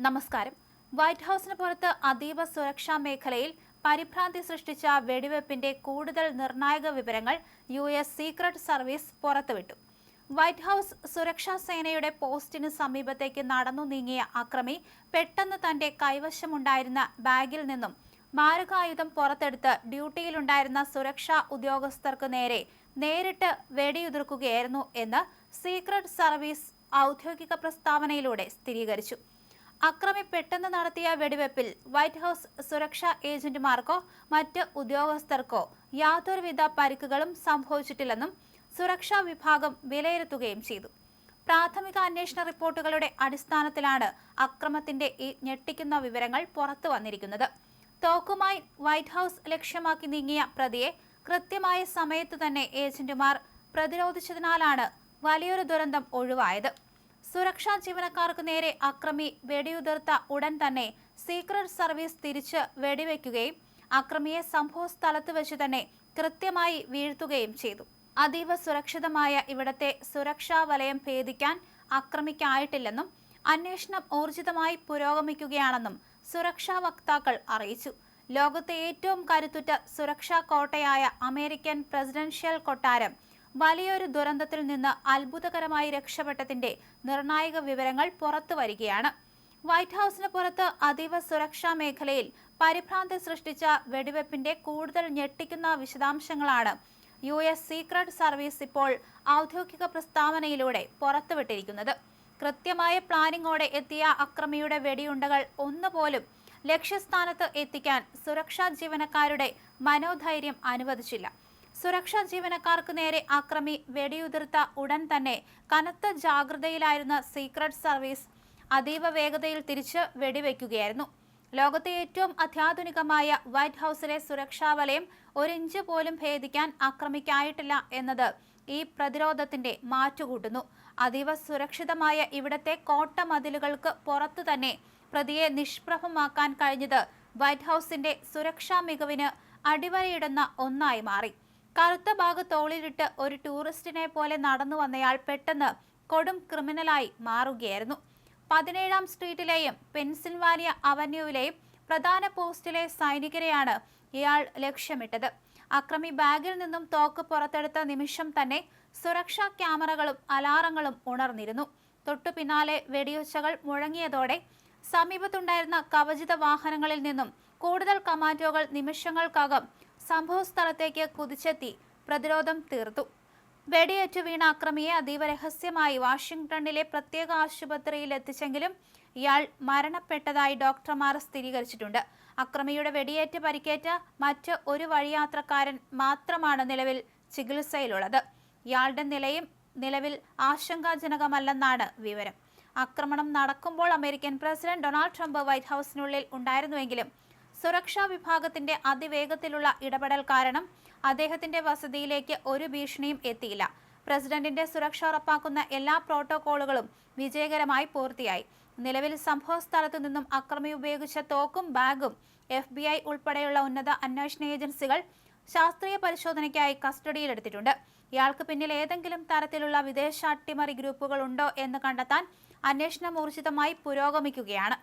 നമസ്കാരം. വൈറ്റ് ഹൌസിന് പുറത്ത് അതീവ സുരക്ഷാ മേഖലയിൽ പരിഭ്രാന്തി സൃഷ്ടിച്ച വെടിവെപ്പിന്റെ കൂടുതൽ നിർണായക വിവരങ്ങൾ US സീക്രട്ട് സർവീസ് പുറത്തുവിട്ടു. വൈറ്റ് ഹൌസ് സുരക്ഷാ സേനയുടെ പോസ്റ്റിന് സമീപത്തേക്ക് നടന്നു നീങ്ങിയ അക്രമി പെട്ടെന്ന് തന്റെ കൈവശമുണ്ടായിരുന്ന ബാഗിൽ നിന്നും മാരകായുധം പുറത്തെടുത്ത് ഡ്യൂട്ടിയിലുണ്ടായിരുന്ന സുരക്ഷാ ഉദ്യോഗസ്ഥർക്ക് നേരിട്ട് വെടിയുതിർക്കുകയായിരുന്നു എന്ന് സീക്രട്ട് സർവീസ് ഔദ്യോഗിക പ്രസ്താവനയിലൂടെ സ്ഥിരീകരിച്ചു. അക്രമി പെട്ടെന്ന് നടത്തിയ വെടിവെപ്പിൽ വൈറ്റ് ഹൌസ് സുരക്ഷാ ഏജന്റുമാർക്കോ മറ്റ് ഉദ്യോഗസ്ഥർക്കോ യാതൊരുവിധ പരിക്കുകളും സംഭവിച്ചിട്ടില്ലെന്നും സുരക്ഷാ വിഭാഗം വിലയിരുത്തുകയും ചെയ്തു. പ്രാഥമിക അന്വേഷണ റിപ്പോർട്ടുകളുടെ അടിസ്ഥാനത്തിലാണ് അക്രമത്തിന്റെ ഈ ഞെട്ടിക്കുന്ന വിവരങ്ങൾ പുറത്തു വന്നിരിക്കുന്നത്. തോക്കുമായി വൈറ്റ് ഹൌസ് ലക്ഷ്യമാക്കി നീങ്ങിയ പ്രതിയെ കൃത്യമായ സമയത്ത് തന്നെ ഏജന്റുമാർ പ്രതിരോധിച്ചതിനാലാണ് വലിയൊരു ദുരന്തം ഒഴിവായത്. സുരക്ഷാ ജീവനക്കാർക്ക് നേരെ അക്രമി വെടിയുതിർത്ത ഉടൻ തന്നെ സീക്രട്ട് സർവീസ് തിരിച്ച് വെടിവെക്കുകയും അക്രമിയെ സംഭവ സ്ഥലത്ത് വെച്ച് തന്നെ കൃത്യമായി വീഴ്ത്തുകയും ചെയ്തു. അതീവ സുരക്ഷിതമായ ഇവിടത്തെ സുരക്ഷാ വലയം ഭേദിക്കാൻ അക്രമിക്കായിട്ടില്ലെന്നും അന്വേഷണം ഊർജിതമായി പുരോഗമിക്കുകയാണെന്നും സുരക്ഷാ വക്താക്കൾ അറിയിച്ചു. ലോകത്തെ ഏറ്റവും കരുത്തുറ്റ സുരക്ഷാ കോട്ടയായ അമേരിക്കൻ പ്രസിഡൻഷ്യൽ കൊട്ടാരം വലിയൊരു ദുരന്തത്തിൽ നിന്ന് അത്ഭുതകരമായി രക്ഷപ്പെട്ടതിന്റെ നിർണായക വിവരങ്ങൾ പുറത്തു വരികയാണ്. വൈറ്റ് ഹൌസിന് പുറത്ത് അതീവ സുരക്ഷാ മേഖലയിൽ പരിഭ്രാന്തി സൃഷ്ടിച്ച വെടിവെപ്പിന്റെ കൂടുതൽ ഞെട്ടിക്കുന്ന വിശദാംശങ്ങളാണ് US സീക്രട്ട് സർവീസ് ഇപ്പോൾ ഔദ്യോഗിക പ്രസ്താവനയിലൂടെ പുറത്തുവിട്ടിരിക്കുന്നത്. കൃത്യമായ പ്ലാനിങ്ങോടെ എത്തിയ അക്രമിയുടെ വെടിയുണ്ടകൾ ഒന്നുപോലും ലക്ഷ്യസ്ഥാനത്ത് എത്തിക്കാൻ സുരക്ഷാ ജീവനക്കാരുടെ മനോധൈര്യം അനുവദിച്ചില്ല. സുരക്ഷാ ജീവനക്കാർക്ക് നേരെ അക്രമി വെടിയുതിർത്ത ഉടൻ തന്നെ കനത്ത ജാഗ്രതയിലായിരുന്ന സീക്രട്ട് സർവീസ് അതീവ വേഗതയിൽ തിരിച്ച് വെടിവെക്കുകയായിരുന്നു. ലോകത്തെ ഏറ്റവും അത്യാധുനികമായ വൈറ്റ് ഹൌസിലെ സുരക്ഷാ വലയം ഒരിഞ്ച് പോലും ഭേദിക്കാൻ അക്രമിക്കായിട്ടില്ല എന്നത് ഈ പ്രതിരോധത്തിന്റെ മാറ്റുകൂട്ടുന്നു. അതീവ സുരക്ഷിതമായ ഇവിടത്തെ കോട്ട മതിലുകൾക്ക് പുറത്തു തന്നെ പ്രതിയെ നിഷ്പ്രഭമാക്കാൻ കഴിഞ്ഞത് വൈറ്റ് ഹൌസിന്റെ സുരക്ഷാ മികവിന് അടിവരയിടുന്ന ഒന്നായി മാറി. കറുത്ത ബാഗ് തോളിലിട്ട് ഒരു ടൂറിസ്റ്റിനെ പോലെ നടന്നു വന്നയാൾ പെട്ടെന്ന് കൊടും ക്രിമിനലായി മാറുകയായിരുന്നു. 17ാം സ്ട്രീറ്റിലെയും പെൻസിൽവാനിയ അവന്യൂവിലെയും പ്രധാന പോസ്റ്റിലെ സൈനികരെയാണ് ഇയാൾ ലക്ഷ്യമിട്ടത്. അക്രമി ബാഗിൽ നിന്നും തോക്ക് പുറത്തെടുത്ത നിമിഷം തന്നെ സുരക്ഷാ ക്യാമറകളും അലാറങ്ങളും ഉണർന്നിരുന്നു. തൊട്ടു പിന്നാലെ വെടിയൊച്ചകൾ മുഴങ്ങിയതോടെ സമീപത്തുണ്ടായിരുന്ന കവചിത വാഹനങ്ങളിൽ നിന്നും കൂടുതൽ കമാൻഡോകൾ നിമിഷങ്ങൾക്കകം സംഭവ സ്ഥലത്തേക്ക് കുതിച്ചെത്തി പ്രതിരോധം തീർത്തു. വെടിയേറ്റു വീണ അക്രമിയെ അതീവ രഹസ്യമായി വാഷിംഗ്ടണിലെ പ്രത്യേക ആശുപത്രിയിൽ എത്തിച്ചെങ്കിലും ഇയാൾ മരണപ്പെട്ടതായി ഡോക്ടർമാർ സ്ഥിരീകരിച്ചിട്ടുണ്ട്. അക്രമിയുടെ വെടിയേറ്റ് പരിക്കേറ്റ മറ്റ് ഒരു വഴിയാത്രക്കാരൻ മാത്രമാണ് നിലവിൽ ചികിത്സയിലുള്ളത്. ഇയാളുടെ നിലയും നിലവിൽ ആശങ്കാജനകമല്ലെന്നാണ് വിവരം. ആക്രമണം നടക്കുമ്പോൾ American president Donald Trump White ഹൌസിനുള്ളിൽ ഉണ്ടായിരുന്നുവെങ്കിലും സുരക്ഷാ വിഭാഗത്തിന്റെ അതിവേഗത്തിലുള്ള ഇടപെടൽ കാരണം അദ്ദേഹത്തിന്റെ വസതിയിലേക്ക് ഒരു ഭീഷണിയും എത്തിയില്ല. പ്രസിഡന്റിന്റെ സുരക്ഷ ഉറപ്പാക്കുന്ന എല്ലാ പ്രോട്ടോകോളുകളും വിജയകരമായി പൂർത്തിയായി. നിലവിൽ സംഭവ സ്ഥലത്തു നിന്നും അക്രമി ഉപയോഗിച്ച തോക്കും ബാഗും FBI ഉൾപ്പെടെയുള്ള ഉന്നത അന്വേഷണ ഏജൻസികൾ ശാസ്ത്രീയ പരിശോധനയ്ക്കായി കസ്റ്റഡിയിലെടുത്തിട്ടുണ്ട്. ഇയാൾക്ക് പിന്നിൽ ഏതെങ്കിലും തരത്തിലുള്ള വിദേശ അട്ടിമറി ഗ്രൂപ്പുകൾ ഉണ്ടോ എന്ന് കണ്ടെത്താൻ അന്വേഷണം ഊർജിതമായി പുരോഗമിക്കുകയാണ്.